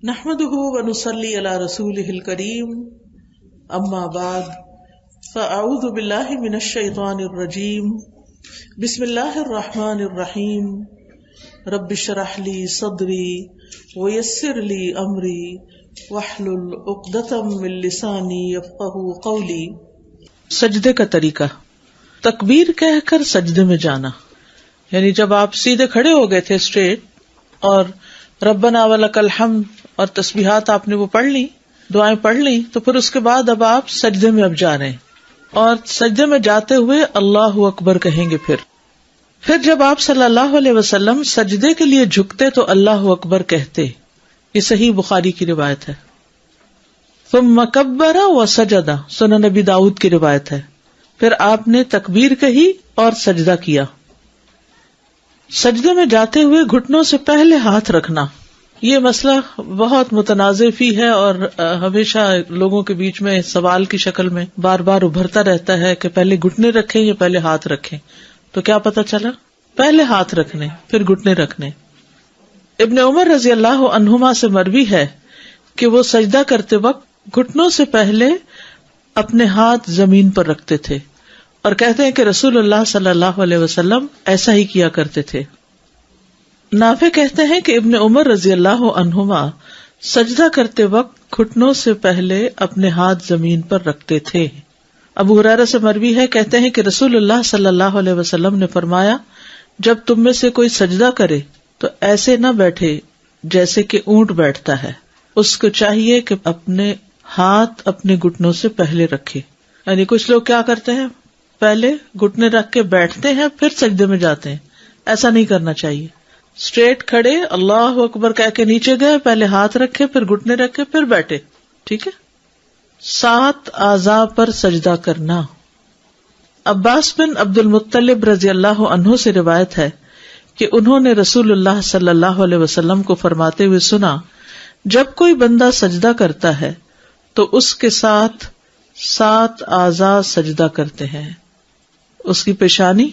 نحمده ونصلي على رسوله الكريم اما بعد فاعوذ بالله من الشيطان الرجيم بسم الله الرحمن الرحيم رب اشرح لي صدري ويسر لي امري واحلل عقدة من لساني يفقهوا قولي۔ سجدے کا طریقہ، تکبیر کہہ کر سجدے میں جانا، یعنی جب آپ سیدھے کھڑے ہو گئے تھے اسٹریٹ اور ربنا ولک الحمد اور تسبیحات آپ نے وہ پڑھ لی، دعائیں پڑھ لی، تو پھر اس کے بعد اب آپ سجدے میں اب جا رہے ہیں اور سجدے میں جاتے ہوئے اللہ اکبر کہیں گے۔ پھر جب آپ صلی اللہ علیہ وسلم سجدے کے لیے جھکتے تو اللہ اکبر کہتے، یہ صحیح بخاری کی روایت ہے۔ ثم کبر وسجد، سنن نبی داؤد کی روایت ہے۔ پھر آپ نے تکبیر کہی اور سجدہ کیا۔ سجدے میں جاتے ہوئے گھٹنوں سے پہلے ہاتھ رکھنا، یہ مسئلہ بہت متنازع فی ہے اور ہمیشہ لوگوں کے بیچ میں سوال کی شکل میں بار بار ابھرتا رہتا ہے کہ پہلے گھٹنے رکھیں یا پہلے ہاتھ رکھیں۔ تو کیا پتا چلا؟ پہلے ہاتھ رکھنے پھر گھٹنے رکھنے۔ ابن عمر رضی اللہ عنہما سے مروی ہے کہ وہ سجدہ کرتے وقت گھٹنوں سے پہلے اپنے ہاتھ زمین پر رکھتے تھے اور کہتے ہیں کہ رسول اللہ صلی اللہ علیہ وسلم ایسا ہی کیا کرتے تھے۔ نافع کہتے ہیں کہ ابن عمر رضی اللہ عنہما سجدہ کرتے وقت گھٹنوں سے پہلے اپنے ہاتھ زمین پر رکھتے تھے۔ ابو ہریرہ سے مروی ہے، کہتے ہیں کہ رسول اللہ صلی اللہ علیہ وسلم نے فرمایا، جب تم میں سے کوئی سجدہ کرے تو ایسے نہ بیٹھے جیسے کہ اونٹ بیٹھتا ہے، اس کو چاہیے کہ اپنے ہاتھ اپنے گھٹنوں سے پہلے رکھے۔ یعنی کچھ لوگ کیا کرتے ہیں، پہلے گھٹنے رکھ کے بیٹھتے ہیں پھر سجدے میں جاتے ہیں، ایسا نہیں کرنا چاہیے۔ اسٹریٹ کھڑے اللہ اکبر کہہ کے نیچے گئے، پہلے ہاتھ رکھے پھر گھٹنے رکھے پھر بیٹھے، ٹھیک ہے۔ 7 اعضاء پر سجدہ کرنا۔ عباس بن عبد المطلب رضی اللہ عنہ سے روایت ہے کہ انہوں نے رسول اللہ صلی اللہ علیہ وسلم کو فرماتے ہوئے سنا، جب کوئی بندہ سجدہ کرتا ہے تو اس کے ساتھ 7 اعضاء سجدہ کرتے ہیں، اس کی پیشانی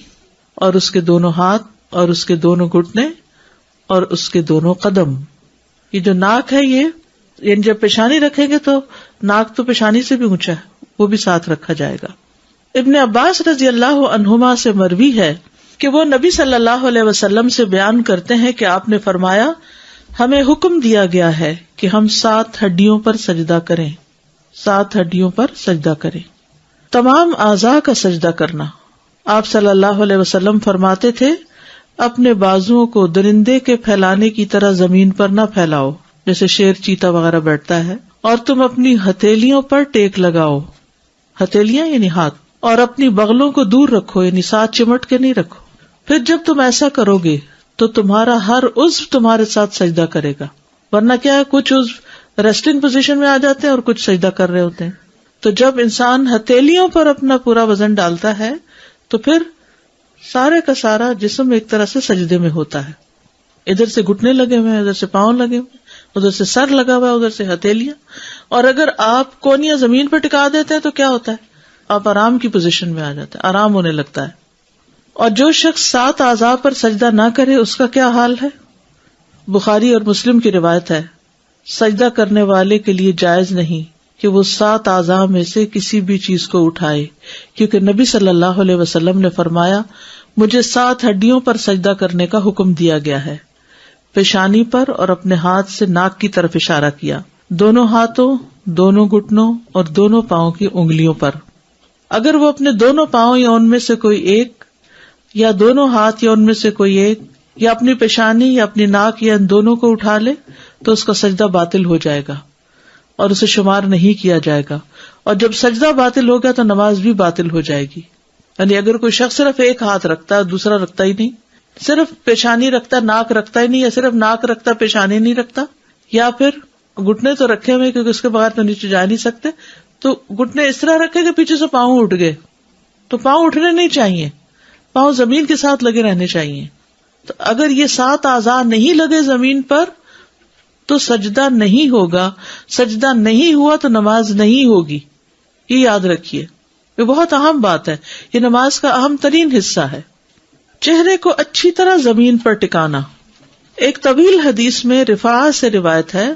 اور اس کے دونوں ہاتھ اور اس کے دونوں گھٹنے اور اس کے دونوں قدم۔ یہ جو ناک ہے، یہ یعنی جب پیشانی رکھیں گے تو ناک تو پیشانی سے بھی اونچا ہے، وہ بھی ساتھ رکھا جائے گا۔ ابن عباس رضی اللہ عنہما سے مروی ہے کہ وہ نبی صلی اللہ علیہ وسلم سے بیان کرتے ہیں کہ آپ نے فرمایا، ہمیں حکم دیا گیا ہے کہ ہم 7 ہڈیوں پر سجدہ کریں، 7 ہڈیوں پر سجدہ کریں۔ تمام اعضاء کا سجدہ کرنا۔ آپ صلی اللہ علیہ وسلم فرماتے تھے، اپنے بازوؤں کو درندے کے پھیلانے کی طرح زمین پر نہ پھیلاؤ، جیسے شیر چیتا وغیرہ بیٹھتا ہے، اور تم اپنی ہتھیلیوں پر ٹیک لگاؤ، ہتھیلیاں یعنی ہاتھ، اور اپنی بغلوں کو دور رکھو، یعنی ساتھ چمٹ کے نہیں رکھو۔ پھر جب تم ایسا کرو گے تو تمہارا ہر عضو تمہارے ساتھ سجدہ کرے گا، ورنہ کیا ہے، کچھ عضو ریسٹنگ پوزیشن میں آ جاتے ہیں اور کچھ سجدہ کر رہے ہوتے ہیں۔ تو جب انسان ہتھیلیوں پر اپنا پورا وزن ڈالتا ہے تو پھر سارے کا سارا جسم ایک طرح سے سجدے میں ہوتا ہے۔ ادھر سے گھٹنے لگے ہوئے ہیں، ادھر سے پاؤں لگے ہوئے ہیں، ادھر سے سر لگا ہوا ہے، ادھر سے ہتھیلیاں، اور اگر آپ کونیاں زمین پر ٹکا دیتے ہیں تو کیا ہوتا ہے، آپ آرام کی پوزیشن میں آ جاتے ہیں، آرام ہونے لگتا ہے۔ اور جو شخص 7 اعضاء پر سجدہ نہ کرے اس کا کیا حال ہے؟ بخاری اور مسلم کی روایت ہے، سجدہ کرنے والے کے لیے جائز نہیں کہ وہ 7 اعضاء میں سے کسی بھی چیز کو اٹھائے، کیونکہ نبی صلی اللہ علیہ وسلم نے فرمایا، مجھے 7 ہڈیوں پر سجدہ کرنے کا حکم دیا گیا ہے۔ پیشانی پر اور اپنے ہاتھ سے ناک کی طرف اشارہ کیا، دونوں ہاتھوں، دونوں گھٹنوں اور دونوں پاؤں کی انگلیوں پر۔ اگر وہ اپنے دونوں پاؤں یا ان میں سے کوئی ایک، یا دونوں ہاتھ یا ان میں سے کوئی ایک، یا اپنی پیشانی یا اپنی ناک یا ان دونوں کو اٹھا لے تو اس کا سجدہ باطل ہو جائے گا اور اسے شمار نہیں کیا جائے گا، اور جب سجدہ باطل ہو گیا تو نماز بھی باطل ہو جائے گی۔ یعنی اگر کوئی شخص صرف ایک ہاتھ رکھتا ہے دوسرا رکھتا ہی نہیں، صرف پیشانی رکھتا ناک رکھتا ہی نہیں، یا صرف ناک رکھتا پیشانی نہیں رکھتا، یا پھر گھٹنے تو رکھے ہوئے کیونکہ اس کے بغیر تو نیچے جا نہیں سکتے، تو گھٹنے اس طرح رکھے کہ پیچھے سے پاؤں اٹھ گئے، تو پاؤں اٹھنے نہیں چاہیے، پاؤں زمین کے ساتھ لگے رہنے چاہیے۔ تو اگر یہ 7 اعضاء نہیں لگے زمین پر تو سجدہ نہیں ہوگا، سجدہ نہیں ہوا تو نماز نہیں ہوگی، یہ یاد رکھیے، یہ بہت اہم بات ہے، یہ نماز کا اہم ترین حصہ ہے۔ چہرے کو اچھی طرح زمین پر ٹکانا۔ ایک طویل حدیث میں رفاعہ سے روایت ہے